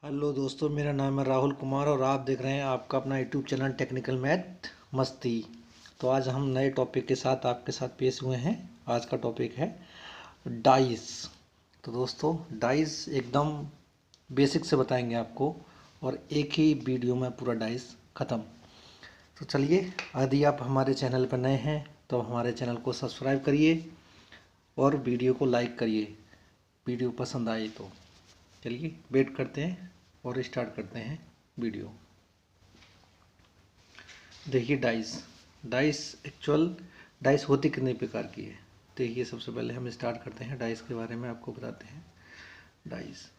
Hello दोस्तों, मेरा नाम है राहुल कुमार और आप देख रहे हैं आपका अपना यूट्यूब चैनल टेक्निकल मैथ मस्ती। तो आज हम नए टॉपिक के साथ आपके साथ पेश हुए हैं। आज का टॉपिक है डाइस। तो दोस्तों, डाइस एकदम बेसिक से बताएंगे आपको और एक ही वीडियो में पूरा डाइस ख़त्म। तो चलिए, यदि आप हमारे चैनल पर नए हैं तो हमारे चैनल को सब्सक्राइब करिए और वीडियो को लाइक करिए। वीडियो पसंद आए तो चलिए वेट करते हैं और स्टार्ट करते हैं वीडियो। देखिए डाइस। डाइस एक्चुअल डाइस होती कितने प्रकार की है। देखिए, सबसे पहले हम स्टार्ट करते हैं डाइस के बारे में आपको बताते हैं। डाइस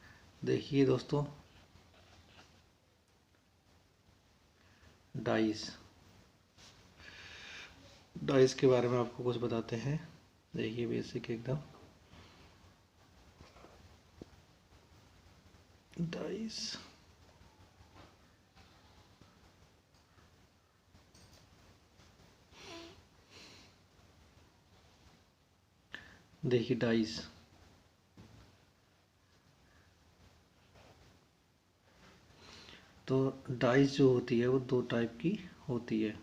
देखिए दोस्तों, डाइस डाइस के बारे में आपको कुछ बताते हैं। देखिए बेसिक एकदम डाइस। देखिए डाइस तो डाइस जो होती है वो दो टाइप की होती है।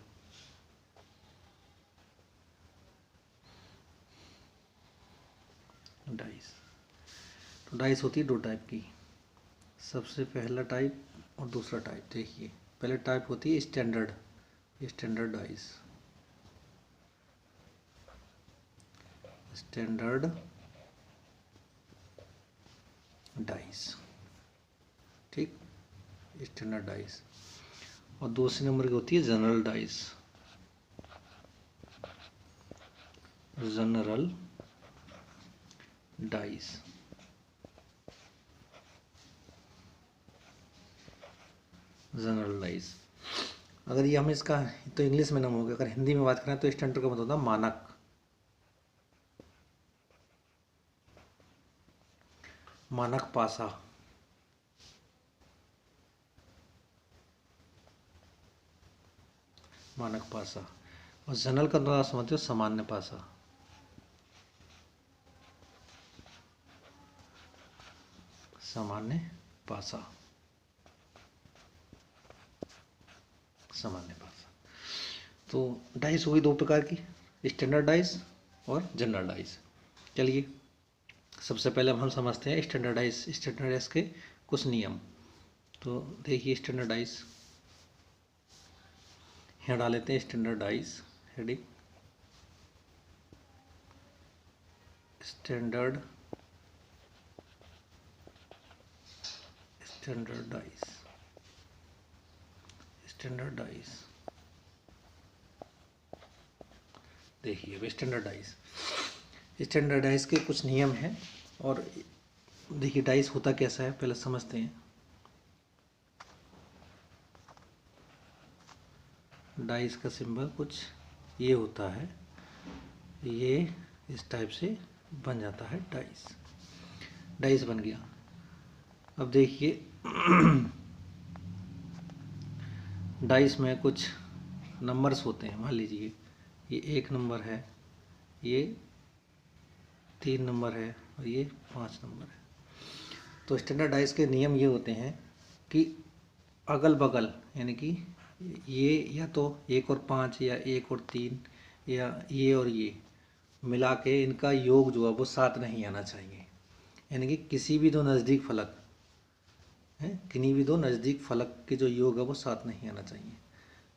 डाइस तो डाइस होती है दो टाइप की। सबसे पहला टाइप और दूसरा टाइप। देखिए, पहले टाइप होती है स्टैंडर्ड डाइस। स्टैंडर्ड डाइस, ठीक, स्टैंडर्ड डाइस। और दूसरे नंबर की होती है general dice. General dice general dice. अगर ये हम इसका तो इंग्लिश में नाम हो गया, अगर हिंदी में बात करें तो स्टैंडर्ड का मतलब होता है मानक। मानक पासा। मानक पासा। और जनरल का मतलब समझते हो सामान्य पासा। सामान्य पासा। सामान्य पासा। तो डाइस हुई दो प्रकार की, स्टैंडर्ड डाइस और जनरल डाइस। चलिए, सबसे पहले हम समझते हैं स्टैंडर्डाइज के कुछ नियम। तो देखिए स्टैंडर्डाइज, यहाँ डाल लेते हैं standardise heading. Standard standardise standardise. देखिए अब स्टैंडर्डाइज के कुछ नियम हैं। और देखिए डाइस होता कैसा है पहले समझते हैं। डाइस का सिंबल कुछ ये होता है, ये इस टाइप से बन जाता है डाइस। डाइस बन गया। अब देखिए डाइस में कुछ नंबर्स होते हैं। मान लीजिए ये 1 नंबर है, ये 3 नंबर है और ये 5 नंबर है। तो स्टैंडर्ड डाइस के नियम ये होते हैं कि अगल बगल, यानी कि ये या तो 1 और 5 या 1 और 3 या ये और ये मिला के इनका योग जो है वो 7 नहीं आना चाहिए। यानी कि किसी भी दो नज़दीक फलक हैं, किन्हीं भी दो नज़दीक फलक के जो योग है वो 7 नहीं आना चाहिए।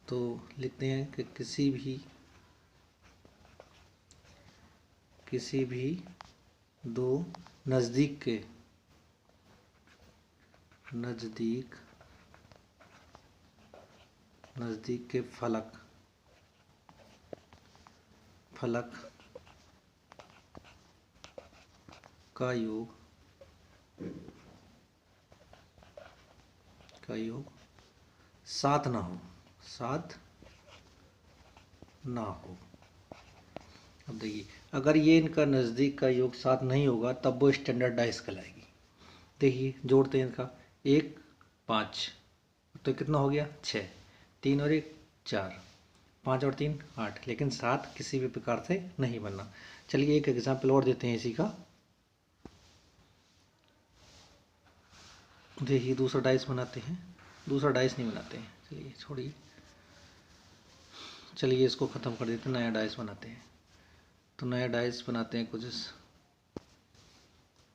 तो लिखते हैं कि किसी भी दो नज़दीक के फलक का योग 7 ना हो। अब देखिए, अगर ये इनका नज़दीक का योग 7 नहीं होगा तब वो स्टैंडर्ड डाइस कहलाएगी। देखिए जोड़ते हैं इनका, 1 5 तो कितना हो गया 6, 3 और 1 4, 5 और 3 8, लेकिन 7 किसी भी प्रकार से नहीं बनना। चलिए एक एग्जाम्पल और देते हैं इसी का। देखिए दूसरा डाइस बनाते हैं, दूसरा डाइस नहीं बनाते हैं, चलिए छोड़िए, चलिए इसको ख़त्म कर देते हैं, नया डाइस बनाते हैं। तो नया डाइस बनाते हैं कुछ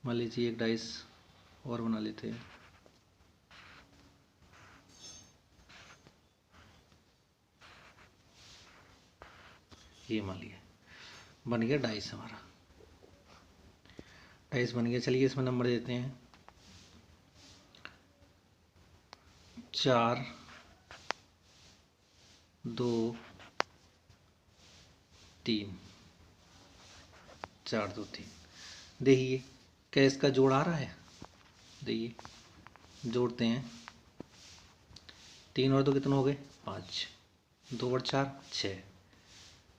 मान लीजिए एक डाइस और बना लेते हैं। ये मान लिया बन गया डाइस, हमारा डाइस बन गया। चलिए इसमें नंबर देते हैं 4 2 3, 4 2 3। देखिए क्या इसका जोड़ आ रहा है, देखिए जोड़ते हैं, 3 और 2 कितने हो गए 5, 2 और 4 6,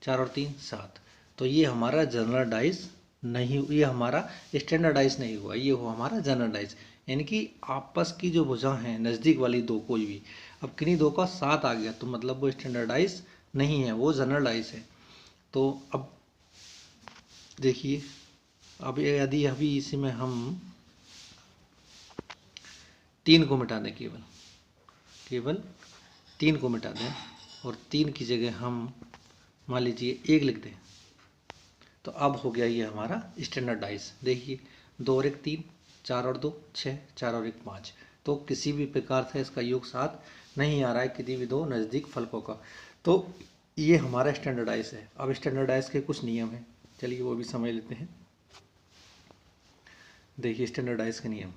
4 और 3 7। तो ये हमारा जनरल डाइस नहीं, ये हमारा स्टैंडर्ड डाइस नहीं हुआ, ये हुआ हमारा जनरल डाइस। यानी कि आपस की जो भुजा हैं नज़दीक वाली दो कोई भी, अब किन्हीं दो का 7 आ गया तो मतलब वो स्टैंडर्ड डाइस नहीं है, वो जनरल डाइस है। तो अब देखिए, अब यदि अभी इसी में हम 3 को मिटा दें, केवल 3 को मिटा दें और 3 की जगह हम मान लीजिए 1 लिख दें, तो अब हो गया ये हमारा स्टैंडर्ड डाइस। देखिए 2 और 1 3, 4 और 2 6, 4 और 1 5। तो किसी भी प्रकार से इसका योग 7 नहीं आ रहा है किसी भी दो नज़दीक फलकों का, तो ये हमारा स्टैंडर्ड डाइस है। अब स्टैंडर्ड डाइस के कुछ नियम हैं, चलिए वो भी समझ लेते हैं। देखिए स्टैंडर्ड डाइस के नियम,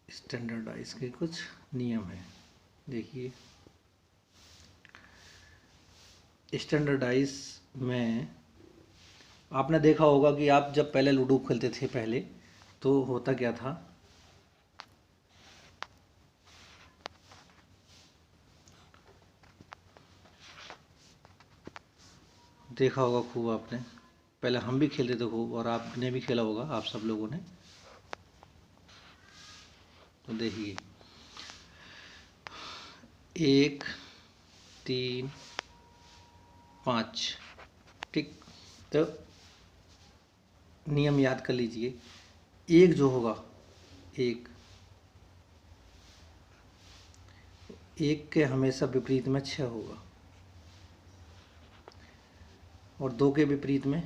स्टैंडर्ड डाइस के कुछ नियम हैं। देखिए स्टैंडर्ड डाइस में आपने देखा होगा कि आप जब पहले लूडो खेलते थे पहले, तो होता क्या था, देखा होगा खूब आपने, पहले हम भी खेलते थे खूब और आपने भी खेला होगा, आप सब लोगों ने। तो देखिए 1 3 5, ठीक। तो नियम याद कर लीजिए, एक जो होगा एक के हमेशा विपरीत में 6 होगा और 2 के विपरीत में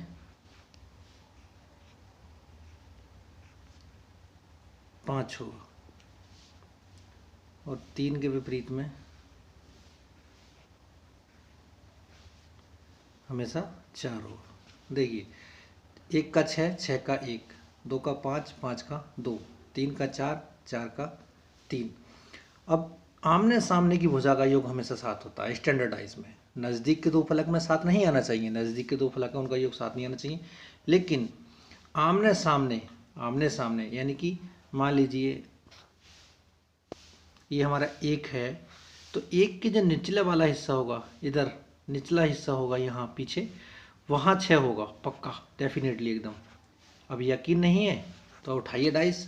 5 होगा और 3 के विपरीत में हमेशा 4 होगा। देखिए 1 का 6, 6 का 1, 2 का 5, 5 का 2, 3 का 4, 4 का 3। अब आमने सामने की भुजा का योग हमेशा 7 होता है स्टैंडर्ड डाइस में। नज़दीक के दो फलक में 7 नहीं आना चाहिए, नज़दीक के दो फलक है उनका योग 7 नहीं आना चाहिए, लेकिन आमने सामने यानी कि मान लीजिए ये हमारा 1 है, तो 1 के जो निचले वाला हिस्सा होगा, इधर निचला हिस्सा होगा यहाँ पीछे, वहाँ 6 होगा पक्का, डेफिनेटली एकदम। अब यकीन नहीं है तो उठाइए डाइस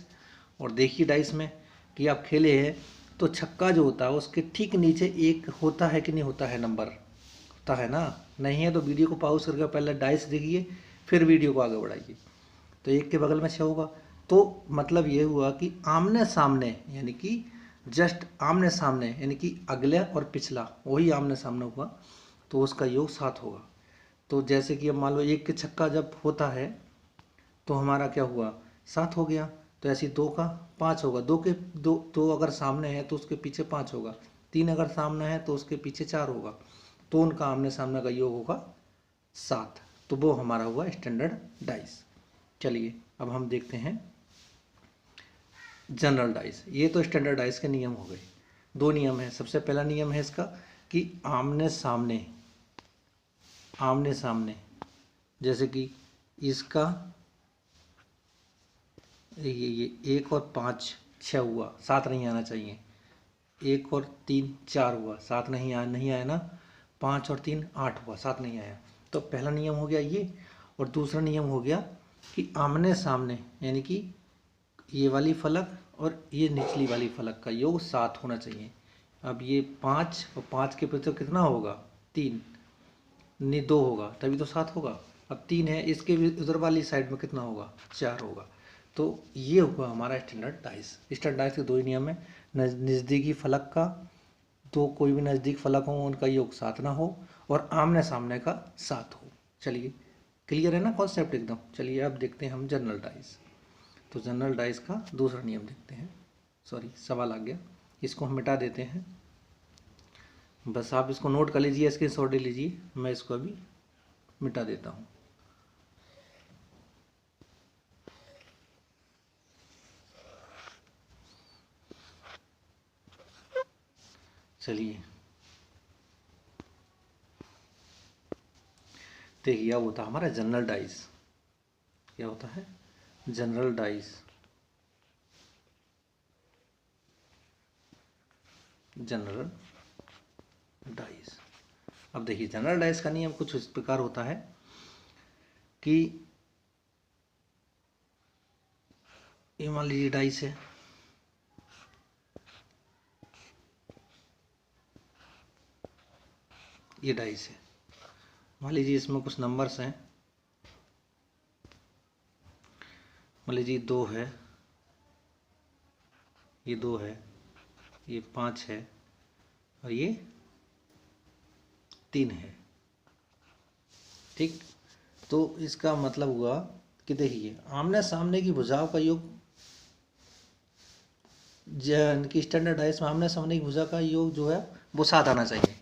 और देखिए डाइस में कि आप खेले हैं तो छक्का जो होता है उसके ठीक नीचे 1 होता है कि नहीं होता है, नंबर होता है ना। नहीं है तो वीडियो को पॉज करके पहले डाइस देखिए फिर वीडियो को आगे बढ़ाइए। तो 1 के बगल में 6 होगा, तो मतलब ये हुआ कि आमने सामने यानी कि जस्ट आमने सामने यानी कि अगला और पिछला वही आमने सामने हुआ, तो उसका योग 7 होगा। तो जैसे कि अब मान लो 1 के छक्का जब होता है तो हमारा क्या हुआ 7 हो गया, तो ऐसे 2 का 5 होगा, 2 के दो अगर सामने है तो उसके पीछे 5 होगा, 3 अगर सामने है तो उसके पीछे 4 होगा, तो उनका आमने सामने का योग होगा 7। तो वो हमारा हुआ स्टैंडर्ड डाइस। चलिए अब हम देखते हैं जनरल डाइस। ये तो स्टैंडर्ड डाइस के नियम हो गए। 2 नियम है, सबसे पहला नियम है इसका कि आमने सामने जैसे कि इसका ये 1 और 5 6 हुआ, 7 नहीं आना चाहिए। 1 और 3 4 हुआ, 7 नहीं आया ना। 5 और 3 8 हुआ, 7 नहीं आया। तो पहला नियम हो गया ये, और दूसरा नियम हो गया कि आमने सामने यानी कि ये वाली फलक और ये निचली वाली फलक का योग 7 होना चाहिए। अब ये 5 और 5 के प्रति कितना होगा 3 नहीं 2 होगा, तभी तो 7 होगा। अब 3 है, इसके भी उधर वाली साइड में कितना होगा 4 होगा। तो ये हुआ हमारा स्टैंडर्ड डाइस। स्टैंडर्ड डाइस के दो ही नियम है, नज़दीकी फलक का, तो कोई भी नज़दीक फलक हो उनका योग साथ ना हो, और आमने सामने का साथ हो। चलिए क्लियर है ना कॉन्सेप्ट एकदम। चलिए अब देखते हैं हम जनरल डाइस। तो जनरल डाइस का दूसरा नियम देखते हैं। सॉरी सवाल आ गया, इसको हम मिटा देते हैं। बस आप इसको नोट कर लीजिए, इसके शॉट ले लीजिए, मैं इसको अभी मिटा देता हूँ। चलिए देखिए अब होता है हमारा जनरल डाइस। क्या होता है? General dice. General dice. अब देखिए जनरल डाइस का नियम कुछ इस प्रकार होता है कि ये मान लीजिए डाइस है, ये डाइस है, मान लीजिए इसमें कुछ नंबर्स हैं, मान लीजिए 2 है, ये 2 है, ये 5 है और ये 3 है। ठीक, तो इसका मतलब हुआ कि देखिए आमने सामने की भुजाओं का योग, की स्टैंडर्ड डाइस में आमने सामने की भुजा का योग जो है वो साथ आना चाहिए,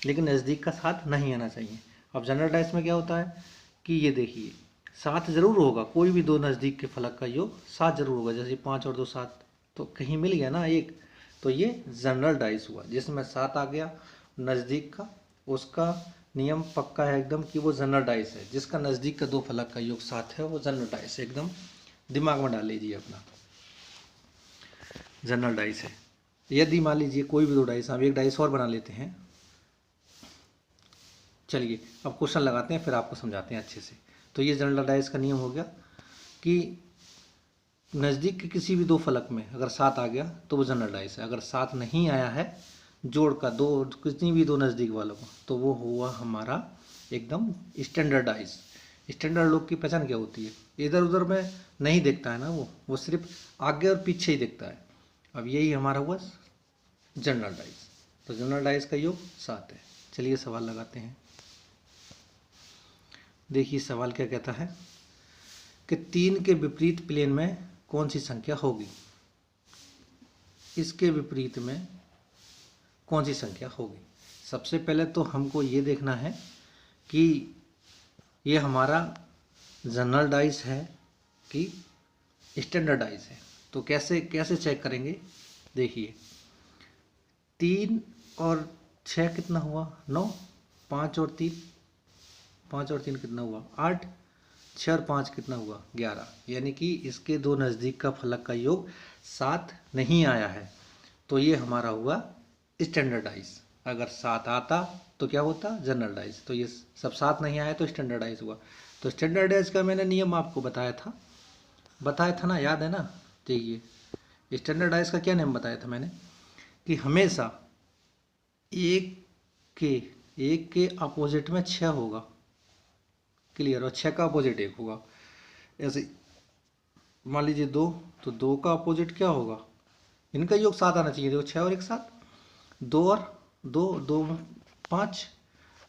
लेकिन नज़दीक का साथ नहीं आना चाहिए। अब जनरल डाइस में क्या होता है कि ये देखिए साथ जरूर होगा, कोई भी दो नज़दीक के फलक का योग साथ जरूर होगा, जैसे 5 और 2 7, तो कहीं मिल गया ना एक, तो ये जनरल डाइस हुआ। जिसमें 7 आ गया नज़दीक का, उसका नियम पक्का है एकदम कि वो जनरल डाइस है। जिसका नज़दीक का दो फलक का योग साथ है वो जनरल डाइस है, एकदम दिमाग में डाल लीजिए अपना, जनरल डाइस है। यदि मान लीजिए कोई भी दो डाइस, हम एक डाइस और बना लेते हैं। चलिए अब क्वेश्चन लगाते हैं फिर आपको समझाते हैं अच्छे से। तो ये जनरल डाइस का नियम हो गया कि नज़दीक के किसी भी दो फलक में अगर 7 आ गया तो वो जनरल डाइस है। अगर 7 नहीं आया है जोड़ का, दो कितनी भी दो नज़दीक वालों को, तो वो हुआ हमारा एकदम स्टैंडर्ड डाइस। स्टैंडर्ड लोग की पहचान क्या होती है? इधर उधर में नहीं देखता है ना, वो सिर्फ आगे और पीछे ही देखता है। अब यही हमारा हुआ जनरल डाइस। तो जनरल डाइस का योग 7 है। चलिए सवाल लगाते हैं। देखिए सवाल क्या कहता है कि 3 के विपरीत प्लेन में कौन सी संख्या होगी? इसके विपरीत में कौन सी संख्या होगी? सबसे पहले तो हमको ये देखना है कि ये हमारा जनरल डाइस है कि स्टैंडर्ड डाइस है। तो कैसे कैसे चेक करेंगे? देखिए 3 और 6 कितना हुआ? 9। 5 और 3 कितना हुआ? 8। 6 और 5 कितना हुआ? 11। यानी कि इसके दो नज़दीक का फलक का योग 7 नहीं आया है, तो ये हमारा हुआ स्टैंडर्ड डाइस। अगर 7 आता तो क्या होता? General dice. तो ये सब 7 नहीं आया तो स्टैंडर्ड डाइस हुआ। तो स्टैंडर्ड डाइस का मैंने नियम आपको बताया था ना, याद है ना? देखिए स्टैंडर्ड डाइस का क्या नियम बताया था मैंने कि हमेशा एक के अपोजिट में 6 होगा, क्लियर, और 6 का अपोजिट 1 होगा। ऐसे मान लीजिए 2, तो 2 का अपोजिट क्या होगा? इनका योग 7 आना चाहिए। देखो 6 और 1 7, 2 और 2 5,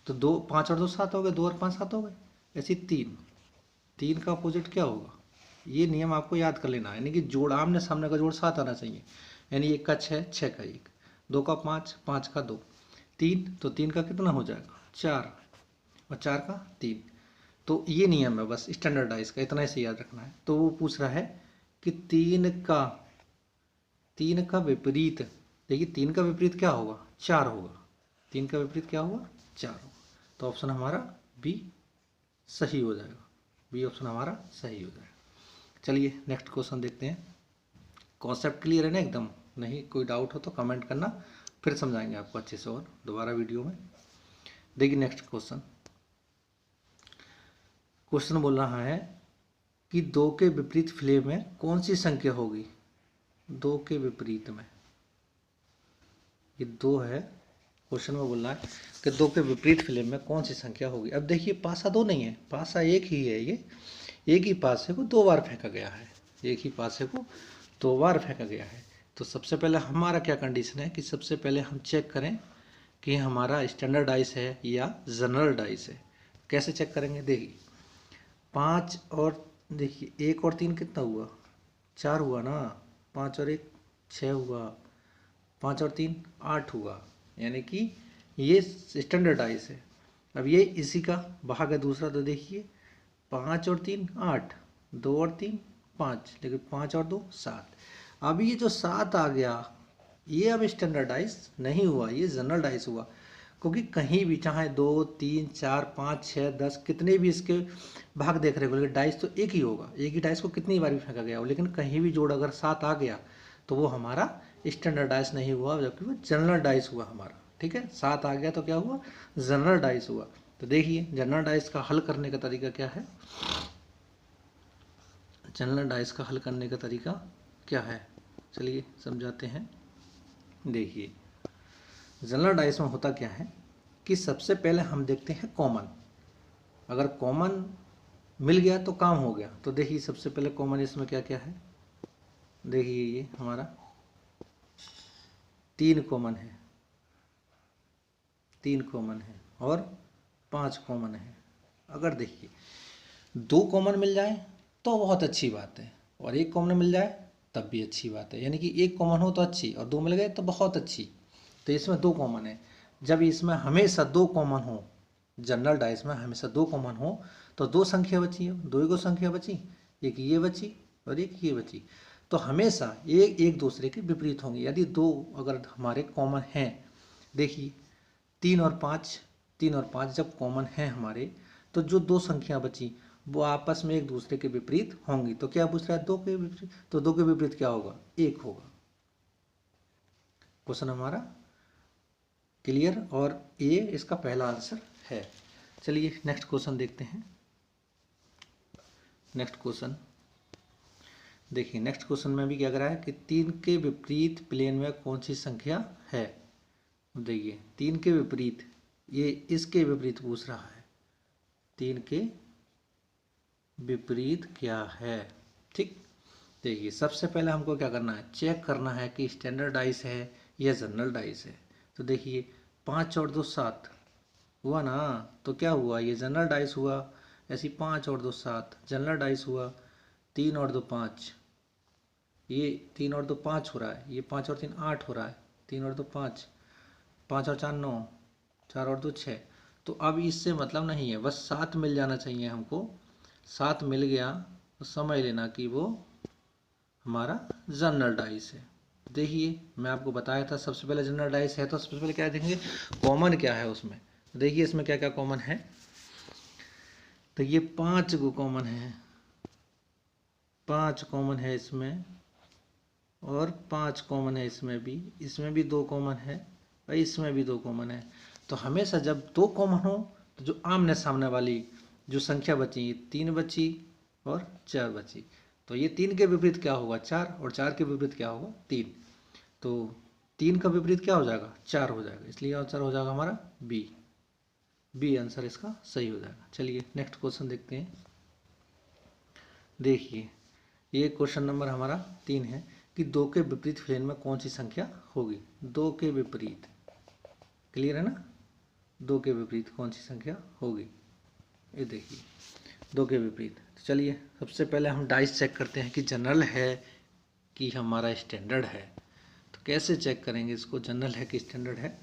तो 2 5 और 2 7 हो गए, 2 और 5 7 हो गए। ऐसे 3 का अपोजिट क्या होगा? ये नियम आपको याद कर लेना है, यानी कि जोड़ आमने सामने का जोड़ 7 आना चाहिए। यानी 1 का 6, 6 का 1, 2 का 5, 5 का 2, 3, तो 3 का कितना हो जाएगा? 4, और 4 का 3। तो ये नियम है बस स्टैंडर्ड डाइस का, इतना इसे याद रखना है। तो वो पूछ रहा है कि 3 का विपरीत, देखिए 3 का विपरीत क्या होगा? 4 होगा। 3 का विपरीत क्या होगा? 4 होगा। तो ऑप्शन हमारा बी सही हो जाएगा। बी ऑप्शन हमारा सही हो जाएगा। चलिए नेक्स्ट क्वेश्चन देखते हैं। कॉन्सेप्ट क्लियर है ना एकदम? नहीं कोई डाउट हो तो कमेंट करना, फिर समझाएंगे आपको अच्छे से और दोबारा वीडियो में। देखिए नेक्स्ट क्वेश्चन बोल रहा है कि 2 के विपरीत फ्लेम में कौन सी संख्या होगी? 2 के विपरीत में, ये 2 है, क्वेश्चन में बोल रहा है कि 2 के विपरीत फ्लेम में कौन सी संख्या होगी? अब देखिए पासा 2 नहीं है, पासा 1 ही है। ये एक ही पासे को 2 बार फेंका गया है। एक ही पासे को 2 बार फेंका गया है। तो सबसे पहले हमारा क्या कंडीशन है कि सबसे पहले हम चेक करें कि हमारा स्टैंडर्ड डाइस है या जनरल डाइस है। कैसे चेक करेंगे, देखिए 5 और देखिए 1 और 3 कितना हुआ, 4 हुआ ना, 5 और 1 6 हुआ, 5 और 3 8 हुआ, यानी कि ये स्टैंडर्ड डाइस है। अब ये इसी का भाग है दूसरा, तो देखिए 5 और 3 8, 2 और 3 5, लेकिन 5 और 2 7। अब ये जो 7 आ गया ये अब स्टैंडर्डाइज नहीं हुआ, ये जनरल डाइस हुआ। क्योंकि कहीं भी चाहे 2 3 4 5 6 10 कितने भी इसके भाग देख रहे हो, लेकिन डाइस तो एक ही होगा, एक ही डाइस को कितनी बार भी फेंका गया हो, लेकिन कहीं भी जोड़ अगर 7 आ गया तो वो हमारा स्टैंडर्डाइज नहीं हुआ, जबकि वो जनरल डाइस हुआ हमारा। ठीक है, 7 आ गया तो क्या हुआ, जनरल डाइस हुआ। तो देखिए जनरल डाइस का हल करने का तरीका क्या है, जनरल डाइस का हल करने का तरीका क्या है, चलिए समझाते हैं। देखिए जनरल डाइस में होता क्या है कि सबसे पहले हम देखते हैं कॉमन। अगर कॉमन मिल गया तो काम हो गया। तो देखिए सबसे पहले कॉमन इसमें क्या क्या है, देखिए ये हमारा 3 कॉमन है, 3 कॉमन है और 5 कॉमन है। अगर देखिए 2 कॉमन मिल जाए तो बहुत अच्छी बात है, और 1 कॉमन मिल जाए तब भी अच्छी बात है, यानी कि 1 कॉमन हो तो अच्छी और 2 मिल गए तो बहुत अच्छी। तो इसमें 2 कॉमन है। जब इसमें हमेशा 2 कॉमन हो, जनरल डाइस में हमेशा 2 कॉमन हो, तो 2 संख्या बची है, 2 को संख्या बची, एक ये बची और एक ये बची। तो हमेशा एक एक दूसरे के विपरीत होंगे। यदि 2 अगर हमारे कॉमन हैं, देखिए 3 और 5, 3 और 5 जब कॉमन हैं हमारे, तो जो 2 संख्या बची वो आपस में एक दूसरे के विपरीत होंगी। तो क्या पूछ रहा है, 2 के विपरीत, तो 2 के विपरीत क्या होगा, 1 होगा। क्वेश्चन हमारा क्लियर, और ये इसका पहला आंसर है। चलिए नेक्स्ट क्वेश्चन देखते हैं। नेक्स्ट क्वेश्चन देखिए, नेक्स्ट क्वेश्चन में भी क्या कर रहा है कि 3 के विपरीत प्लेन में कौन सी संख्या है। देखिए 3 के विपरीत, ये इसके विपरीत पूछ रहा है, 3 के विपरीत क्या है। ठीक, देखिए सबसे पहले हमको क्या करना है, चेक करना है कि स्टैंडर्ड डाइस है या जनरल डाइस है। तो देखिए 5 और 2 7 हुआ ना, तो क्या हुआ, ये जनरल डाइस हुआ। ऐसी 5 और 2 7 जनरल डाइस हुआ। 3 और 2 5, ये 3 और 2 5 हो रहा है, ये 5 और 3 8 हो रहा है, 3 और 2 5, 5 और 4 9, 4 और 2 6। तो अब इससे मतलब नहीं है, बस 7 मिल जाना चाहिए हमको। 7 मिल गया तो समझ लेना कि वो हमारा जनरल डाइस है। देखिए मैं आपको बताया था सबसे पहले जनरल डाइस है, तो सबसे पहले क्या देखेंगे, कॉमन क्या है उसमें। देखिए इसमें क्या क्या कॉमन है, तो ये 5 को कॉमन है, 5 कॉमन है इसमें, और 5 कॉमन है इसमें भी 2 कॉमन है, और इसमें भी 2 कॉमन है। तो हमेशा जब 2 कॉमन हो तो जो आमने सामने वाली जो संख्या बची, 3 बची और 4 बची, तो ये 3 के विपरीत क्या होगा, 4, और 4 के विपरीत क्या होगा, 3। तो 3 का विपरीत क्या हो जाएगा, 4 हो जाएगा, इसलिए आंसर हो जाएगा हमारा बी। बी आंसर इसका सही हो जाएगा। चलिए नेक्स्ट क्वेश्चन देखते हैं। देखिए ये क्वेश्चन नंबर हमारा 3 है कि 2 के विपरीत प्लेन में कौन सी संख्या होगी। 2 के विपरीत, क्लियर है ना, 2 के विपरीत कौन सी संख्या होगी। ये देखिए 2 के विपरीत, तो चलिए सबसे पहले हम डाइस चेक करते हैं कि जनरल है कि हमारा स्टैंडर्ड है। तो कैसे चेक करेंगे इसको, जनरल है कि स्टैंडर्ड है।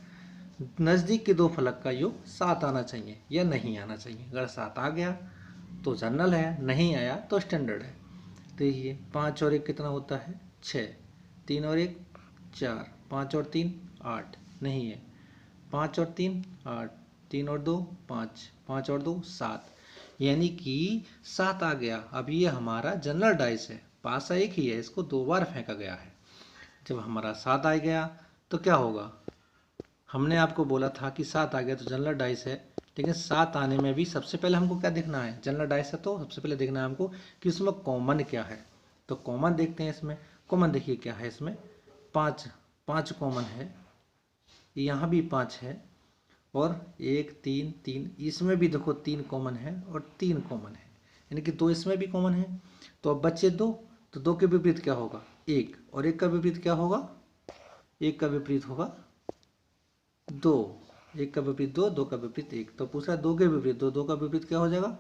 नज़दीक के 2 फलक का योग 7 आना चाहिए या नहीं आना चाहिए। अगर 7 आ गया तो जनरल है, नहीं आया तो स्टैंडर्ड है। देखिए 5 और 1 कितना होता है, 6, 3 और 1 4, 5 और 3 8, नहीं है, 5 और 3 8, 3 और 2 5, 5 और 2 7, यानी कि 7 आ गया। अब ये हमारा जनरल डाइस है, पासा एक ही है, इसको 2 बार फेंका गया है। जब हमारा 7 आ गया तो क्या होगा, हमने आपको बोला था कि 7 आ गया तो जनरल डाइस है, लेकिन 7 आने में भी सबसे पहले हमको क्या देखना है, जनरल डाइस है तो सबसे पहले देखना है हमको कि उसमें कॉमन क्या है। तो कॉमन देखते हैं इसमें। कॉमन देखिए क्या है इसमें, 5 कॉमन है, यहाँ भी 5 है, और 1 3 3, इसमें भी देखो 3 कॉमन है और 3 कॉमन है, यानी कि 2 इसमें भी कॉमन है। तो अब बच्चे 2, तो 2 के विपरीत क्या होगा 1, और 1 का विपरीत क्या होगा 1 का विपरीत होगा 2, 1 का विपरीत 2, 2 का विपरीत 1। तो पूछ रहा है 2 के विपरीत 2, 2 का विपरीत क्या हो जाएगा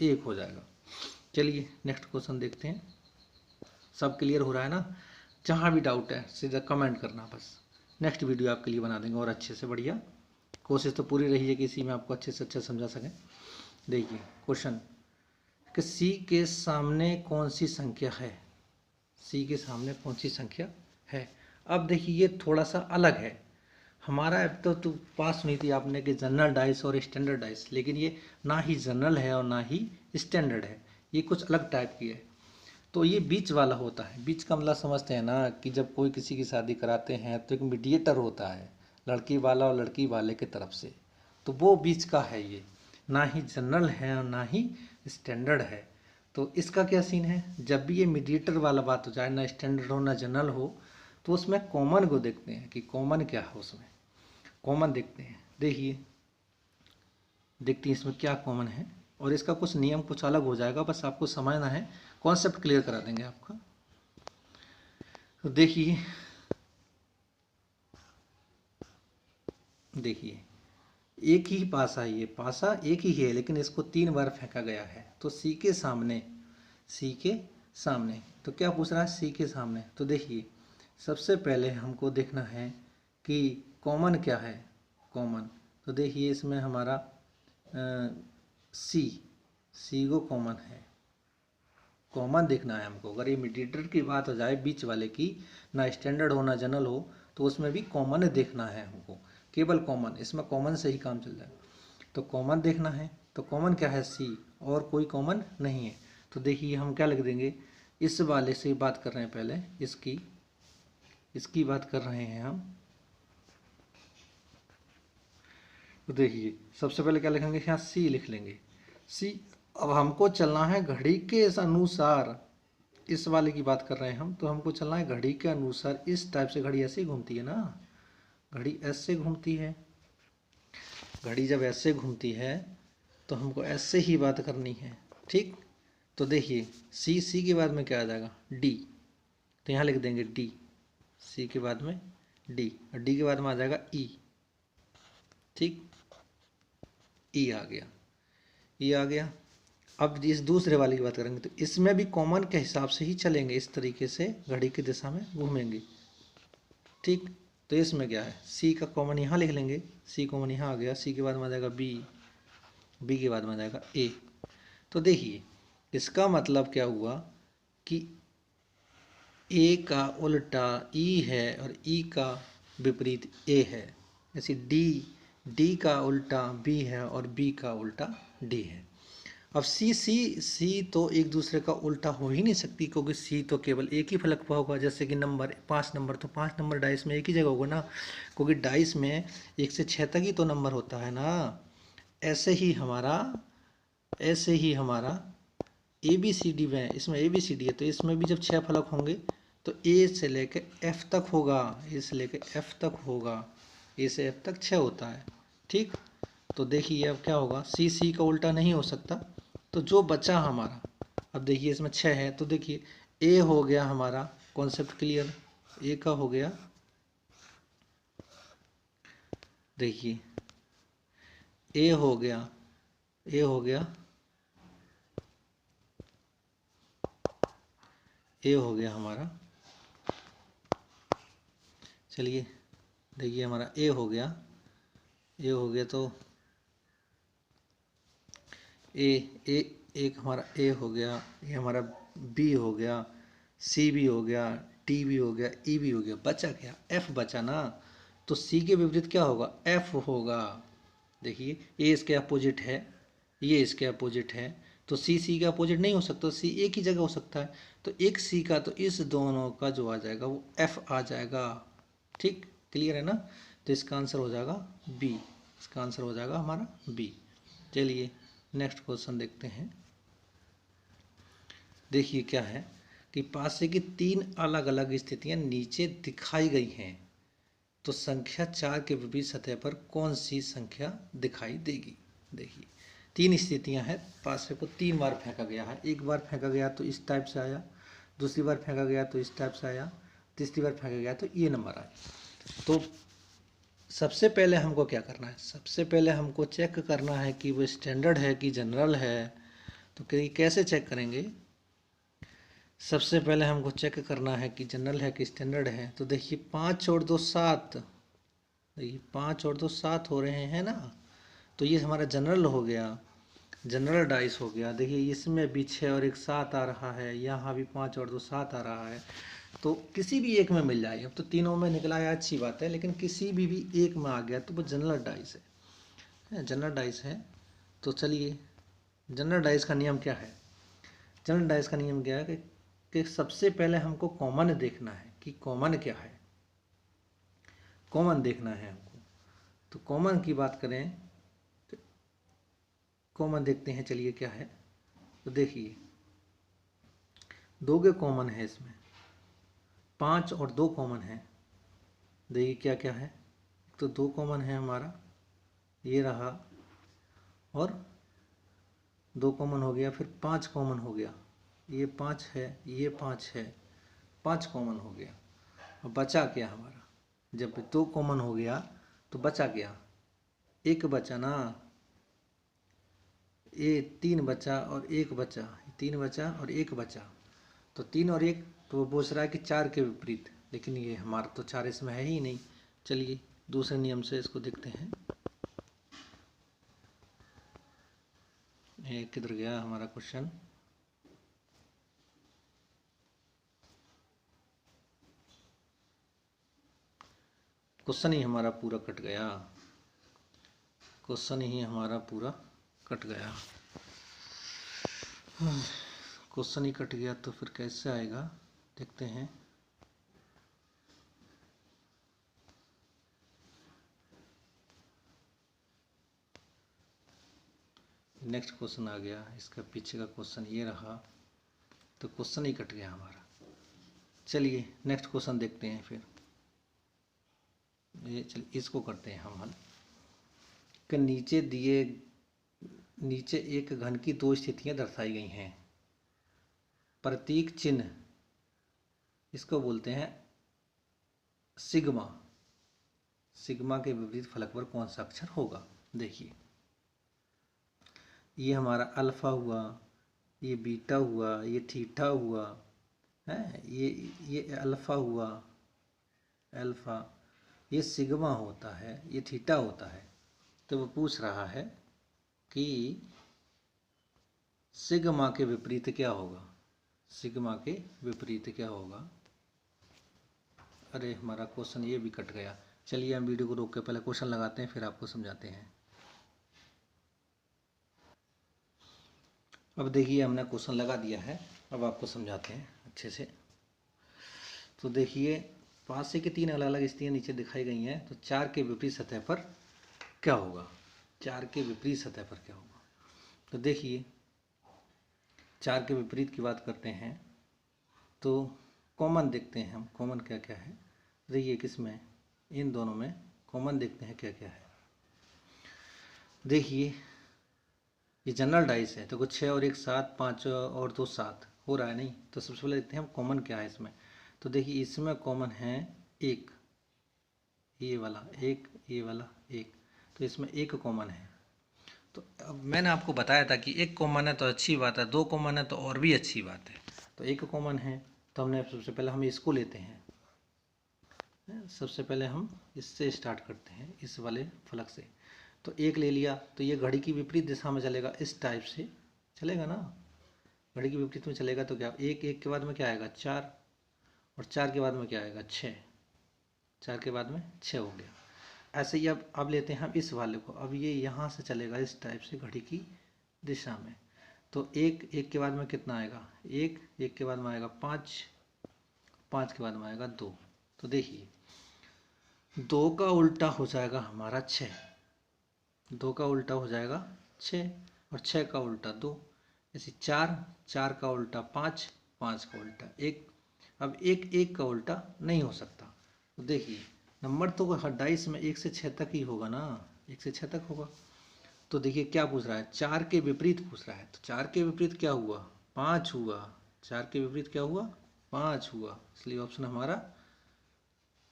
1 हो जाएगा। चलिए नेक्स्ट क्वेश्चन देखते हैं। सब क्लियर हो रहा है ना? जहाँ भी डाउट है सीधा कमेंट करना, बस नेक्स्ट वीडियो आपके लिए बना देंगे और अच्छे से बढ़िया। कोशिश तो पूरी रही है कि इसी में आपको अच्छे से अच्छा समझा सकें। देखिए क्वेश्चन कि सी के सामने कौन सी संख्या है, सी के सामने कौन सी संख्या है। अब देखिए ये थोड़ा सा अलग है। हमारा अब तो पास हुई थी आपने कि जनरल डाइस और स्टैंडर्ड डाइस, लेकिन ये ना ही जनरल है और ना ही स्टैंडर्ड है, ये कुछ अलग टाइप की है। तो ये बीच वाला होता है। बीच का मतलब समझते हैं ना कि जब कोई किसी की शादी कराते हैं तो एक मीडिएटर होता है लड़की वाला और लड़की वाले की तरफ से, तो वो बीच का है। ये ना ही जनरल है और ना ही स्टैंडर्ड है। तो इसका क्या सीन है, जब भी ये मीडिएटर वाला बात हो जाए, ना स्टैंडर्ड हो ना जनरल हो, तो उसमें कॉमन को देखते हैं कि कॉमन क्या है। उसमें कॉमन देखते हैं। देखिए देखते हैं इसमें क्या कॉमन है, और इसका कुछ नियम कुछ अलग हो जाएगा, बस आपको समझना है, कॉन्सेप्ट क्लियर करा देंगे आपका। तो देखिए एक ही पासा है, ये पासा एक ही है लेकिन इसको 3 बार फेंका गया है। तो सी के सामने, सी के सामने, तो क्या पूछ रहा है सी के सामने। तो देखिए सबसे पहले हमको देखना है कि कॉमन क्या है, कॉमन। तो देखिए इसमें हमारा सी को कॉमन है, कॉमन देखना है हमको। अगर ये मीडिएटर की बात हो जाए बीच वाले की, ना स्टैंडर्ड हो ना जनरल हो, तो उसमें भी कॉमन देखना है हमको, केवल कॉमन। इसमें कॉमन से ही काम चल जाएगा। तो कॉमन देखना है, तो कॉमन क्या है सी, और कोई कॉमन नहीं है। तो देखिए हम क्या लिख देंगे, इस वाले से बात कर रहे हैं पहले, इसकी बात कर रहे हैं हम। तो देखिए सबसे पहले क्या लिखेंगे, यहाँ सी लिख लेंगे, सी। अब हमको चलना है घड़ी के अनुसार, इस वाले की बात कर रहे हैं हम, तो हमको चलना है घड़ी के अनुसार। इस टाइप से घड़ी ऐसे घूमती है ना, घड़ी ऐसे घूमती है। घड़ी जब ऐसे घूमती है तो हमको ऐसे ही बात करनी है, ठीक। तो देखिए सी के बाद में क्या आ जाएगा डी, तो यहाँ लिख देंगे डी, सी के बाद में डी, और डी के बाद में आ जाएगा ई, ठीक। ई आ गया, ई आ गया। अब इस दूसरे वाली की बात करेंगे, तो इसमें भी कॉमन के हिसाब से ही चलेंगे, इस तरीके से घड़ी की दिशा में घूमेंगे, ठीक। तो इसमें क्या है, सी का कॉमन यहाँ लिख लेंगे, सी कॉमन यहाँ आ गया, सी के बाद में आ जाएगा बी, बी के बाद में आ जाएगा ए। तो देखिए इसका मतलब क्या हुआ कि ए का उल्टा ई है और ई का विपरीत ए है। जैसे डी का उल्टा बी है और बी का उल्टा डी है। अब सी तो एक दूसरे का उल्टा हो ही नहीं सकती, क्योंकि सी तो केवल एक ही फलक पर होगा। जैसे कि नंबर 5 नंबर, तो 5 नंबर डाइस में एक ही जगह होगा ना, क्योंकि डाइस में 1 से 6 तक ही तो नंबर होता है ना। ऐसे ही हमारा ए बी सी डी में, इसमें ए बी सी डी है, तो इसमें भी जब 6 फलक होंगे तो ए से लेकर एफ तक होगा, ए से लेकर एफ तक होगा, ए से एफ तक 6 होता है, ठीक। तो देखिए अब क्या होगा, सी का उल्टा नहीं हो सकता। तो जो बचा हमारा, अब देखिए इसमें 6 है, तो देखिए ए हो गया हमारा, कॉन्सेप्ट क्लियर, ए का हो गया। देखिए ए हो गया, ए हो गया, ए हो गया हमारा। चलिए देखिए हमारा ए हो गया, ए हो गया, तो ए एक हमारा ए हो गया, ये हमारा बी हो गया, सी भी हो गया, टी भी हो गया, ई भी हो गया, बचा क्या एफ बचा ना। तो सी के विपरीत क्या होगा एफ होगा। देखिए ए इसके अपोजिट है, ये इसके अपोजिट है, तो सी का अपोजिट नहीं हो सकता, सी एक ही जगह हो सकता है। तो एक सी का, तो इस दोनों का जो आ जाएगा वो एफ आ जाएगा, ठीक। क्लियर है ना? तो इसका आंसर हो जाएगा बी, इसका आंसर हो जाएगा हमारा बी। चलिए नेक्स्ट क्वेश्चन देखते हैं। देखिए क्या है कि पासे की 3 अलग अलग स्थितियां नीचे दिखाई गई हैं, तो संख्या 4 के विपरीत सतह पर कौन सी संख्या दिखाई देगी। देखिए 3 स्थितियां हैं, पासे को 3 बार फेंका गया है, एक बार फेंका गया तो इस टाइप से आया, दूसरी बार फेंका गया तो इस टाइप से आया, तीसरी बार फेंका गया तो ये नंबर आया। तो सबसे पहले हमको क्या करना है, सबसे पहले हमको चेक करना है कि वो स्टैंडर्ड है कि जनरल है। तो कैसे चेक करेंगे, सबसे पहले हमको चेक करना है कि जनरल है कि स्टैंडर्ड है। तो देखिए 5 और 2 7, देखिए 5 और 2 7 हो रहे हैं ना, तो ये हमारा जनरल हो गया, जनरल डाइस हो गया। देखिए इसमें भी 6 और 1 7 आ रहा है, यहाँ भी 5 और 2 7 आ रहा है। तो किसी भी एक में मिल जाएगी। अब तो तीनों में निकला है अच्छी बात है, लेकिन किसी भी एक में आ गया तो वो जनरल डाइस है, जनरल डाइस है। तो चलिए जनरल डाइस का नियम क्या है, जनरल डाइस का नियम क्या है कि सबसे पहले हमको कॉमन देखना है कि कॉमन क्या है, कॉमन देखना है हमको। तो कॉमन की बात करें तो कॉमन देखते हैं, चलिए क्या है। तो देखिए 2 के कॉमन है इसमें, 5 और 2 कॉमन है। देखिए क्या क्या है, तो 2 कॉमन है हमारा, ये रहा, और 2 कॉमन हो गया, फिर 5 कॉमन हो गया, ये 5 है, ये 5 है, 5 कॉमन हो गया। अब बचा क्या हमारा, जब 2 कॉमन हो गया तो बचा क्या, एक बचा ना, ये 3 बचा और 1 बचा, 3 बचा और 1 बचा। तो 3 और 1, तो वो पूछ रहा है कि 4 के विपरीत, लेकिन ये हमारा तो 4 इसमें है ही नहीं। चलिए दूसरे नियम से इसको देखते हैं। ये किधर गया हमारा क्वेश्चन, क्वेश्चन ही हमारा पूरा कट गया, क्वेश्चन ही हमारा पूरा कट गया। क्वेश्चन ही कट गया तो फिर कैसे आएगा, देखते हैं। नेक्स्ट क्वेश्चन आ गया, इसका पीछे का क्वेश्चन ये रहा, तो क्वेश्चन ही कट गया हमारा। चलिए नेक्स्ट क्वेश्चन देखते हैं फिर, ये चलिए इसको करते हैं हम हल। कि नीचे दिए, नीचे एक घन की 2 स्थितियां दर्शाई गई हैं। प्रतीक चिन्ह इसको बोलते हैं सिग्मा, सिग्मा के विपरीत फलक पर कौन सा अक्षर होगा। देखिए ये हमारा अल्फा हुआ, ये बीटा हुआ, ये थीटा हुआ है, ये अल्फा हुआ, अल्फा, ये सिग्मा होता है, ये थीटा होता है। तो वो पूछ रहा है कि सिग्मा के विपरीत क्या होगा, सिग्मा के विपरीत क्या होगा। अरे हमारा क्वेश्चन ये भी कट गया। चलिए हम वीडियो को रोक के पहले क्वेश्चन लगाते हैं, फिर आपको समझाते हैं। अब देखिए हमने क्वेश्चन लगा दिया है, अब आपको समझाते हैं अच्छे से। तो देखिए 5 से की 3 अलग अलग स्थितियाँ नीचे दिखाई गई हैं। तो 4 के विपरीत सतह पर क्या होगा, 4 के विपरीत सतह पर क्या होगा। तो देखिए 4 के विपरीत की बात करते हैं तो कॉमन देखते हैं हम, कॉमन क्या क्या है। देखिए किसमें, इन दोनों में कॉमन देखते हैं क्या क्या है। देखिए ये जनरल डाइस है, तो कुछ 6 और 1 7, 5 और 2 7 हो रहा है नहीं। तो सबसे पहले देखते हैं हम कॉमन क्या है इसमें। तो देखिए इसमें कॉमन है 1, ये वाला 1, ये वाला 1, तो इसमें 1 कॉमन है। तो अब मैंने आपको बताया था कि 1 कॉमन है तो अच्छी बात है, 2 कॉमन है तो और भी अच्छी बात है। तो 1 कॉमन है तो हमने सबसे पहले हम इसको लेते हैं, सबसे पहले हम इससे स्टार्ट करते हैं, इस वाले फलक से। तो 1 ले लिया तो ये घड़ी की विपरीत दिशा में चलेगा, इस टाइप से चलेगा ना, घड़ी की विपरीत में चलेगा। तो क्या 1 1 के बाद में क्या आएगा 4, और 4 के बाद में क्या आएगा 6, 4 के बाद में 6 हो गया। ऐसे ही अब लेते हैं हम इस वाले को, अब ये यहाँ से चलेगा इस टाइप से घड़ी की दिशा में। तो 1 1 के बाद में कितना आएगा 1, 1 के बाद में आएगा 5, 5 के बाद में आएगा 2। तो देखिए 2 का उल्टा हो जाएगा हमारा 6, 2 का उल्टा हो जाएगा 6, और 6 का उल्टा 2, ऐसे 4, 4 का उल्टा 5, 5 का उल्टा 1। अब 1 1 का उल्टा नहीं हो सकता। तो देखिए नंबर तो हर डाइस में 1 से 6 तक ही होगा ना, 1 से 6 तक होगा। तो देखिए क्या पूछ रहा है, 4 के विपरीत पूछ रहा है। तो 4 के विपरीत क्या हुआ 5 हुआ, 4 के विपरीत क्या हुआ 5 हुआ, इसलिए ऑप्शन हमारा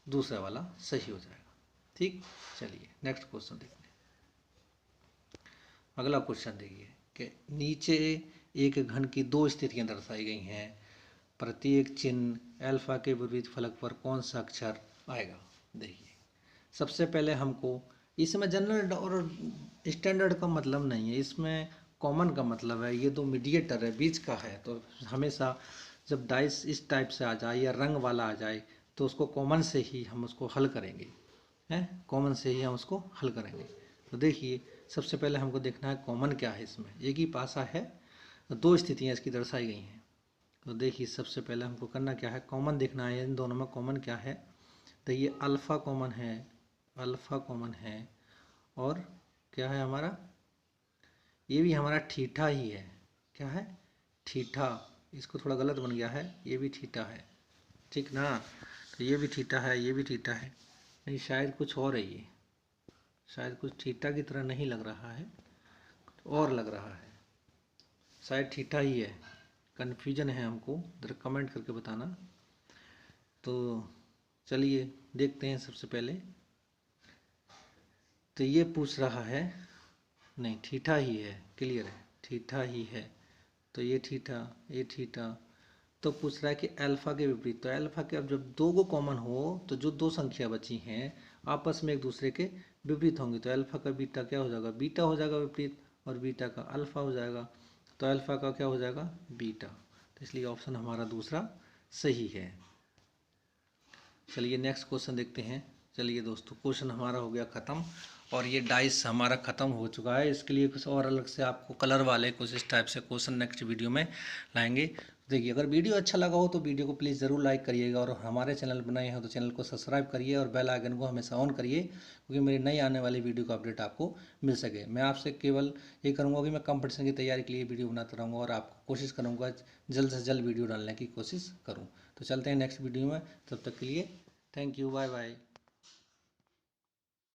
दूसरा वाला सही हो जाएगा। ठीक, चलिए नेक्स्ट क्वेश्चन देखते हैं। अगला क्वेश्चन देखिए कि नीचे एक घन की 2 स्थितियां दर्शाई गई हैं, प्रत्येक चिन्ह अल्फा के विपरीत फलक पर कौन सा अक्षर आएगा। देखिए सबसे पहले हमको, इसमें जनरल और स्टैंडर्ड का मतलब नहीं है, इसमें कॉमन का मतलब है। ये दो मीडिएटर है, बीच का है, तो हमेशा जब डाइस इस टाइप से आ जाए या रंग वाला आ जाए तो उसको कॉमन से ही हम उसको हल करेंगे, हैं, कॉमन से ही हम उसको हल करेंगे। तो देखिए सबसे पहले हमको देखना है कॉमन क्या है इसमें। एक ही पासा है, 2 स्थितियाँ इसकी दर्शाई गई हैं। तो देखिए सबसे पहले हमको करना क्या है, कॉमन देखना है इन दोनों में कॉमन क्या है। तो ये अल्फ़ा कॉमन है, अल्फ़ा कॉमन है, और क्या है हमारा, ये भी हमारा थीटा ही है। क्या है, थीटा। इसको थोड़ा गलत बन गया है, ये भी थीटा है, ठीक ना। तो ये भी थीटा है, ये भी थीटा है, नहीं शायद कुछ और है, ये शायद कुछ थीटा की तरह नहीं लग रहा है, और लग रहा है, शायद थीटा ही है। कन्फ्यूजन है हमको, ज़रा कमेंट करके बताना। तो चलिए देखते हैं सबसे पहले। तो ये पूछ रहा है, नहीं थीटा ही है, क्लियर है, थीटा ही है। तो ये थीटा, ये थीटा। तो पूछ रहा है कि अल्फा के विपरीत, तो अल्फा के अब जब दो को कॉमन हो तो जो 2 संख्या बची हैं आपस में एक दूसरे के विपरीत होंगे। तो अल्फा का बीटा क्या हो जाएगा, बीटा हो जाएगा विपरीत, और बीटा का अल्फा हो जाएगा। तो अल्फा का क्या हो जाएगा, बीटा। तो इसलिए ऑप्शन हमारा दूसरा सही है। चलिए नेक्स्ट क्वेश्चन देखते हैं। चलिए दोस्तों क्वेश्चन हमारा हो गया ख़त्म, और ये डाइस हमारा ख़त्म हो चुका है। इसके लिए कुछ और अलग से आपको कलर वाले कुछ इस टाइप से क्वेश्चन नेक्स्ट वीडियो में लाएंगे। देखिए अगर वीडियो अच्छा लगा हो तो वीडियो को प्लीज़ ज़रूर लाइक करिएगा, और हमारे चैनल बनाए हैं तो चैनल को सब्सक्राइब करिए और बेल आइकन को हमेशा ऑन करिए, क्योंकि मेरी नई आने वाली वीडियो का अपडेट आपको मिल सके। मैं आपसे केवल ये करूँगा कि मैं कंपटीशन की तैयारी के लिए वीडियो बनाता रहूँगा, और आपको कोशिश करूँगा जल्द से जल्द वीडियो डालने की कोशिश करूँ। तो चलते हैं नेक्स्ट वीडियो में, तब तक के लिए थैंक यू, बाय बाय।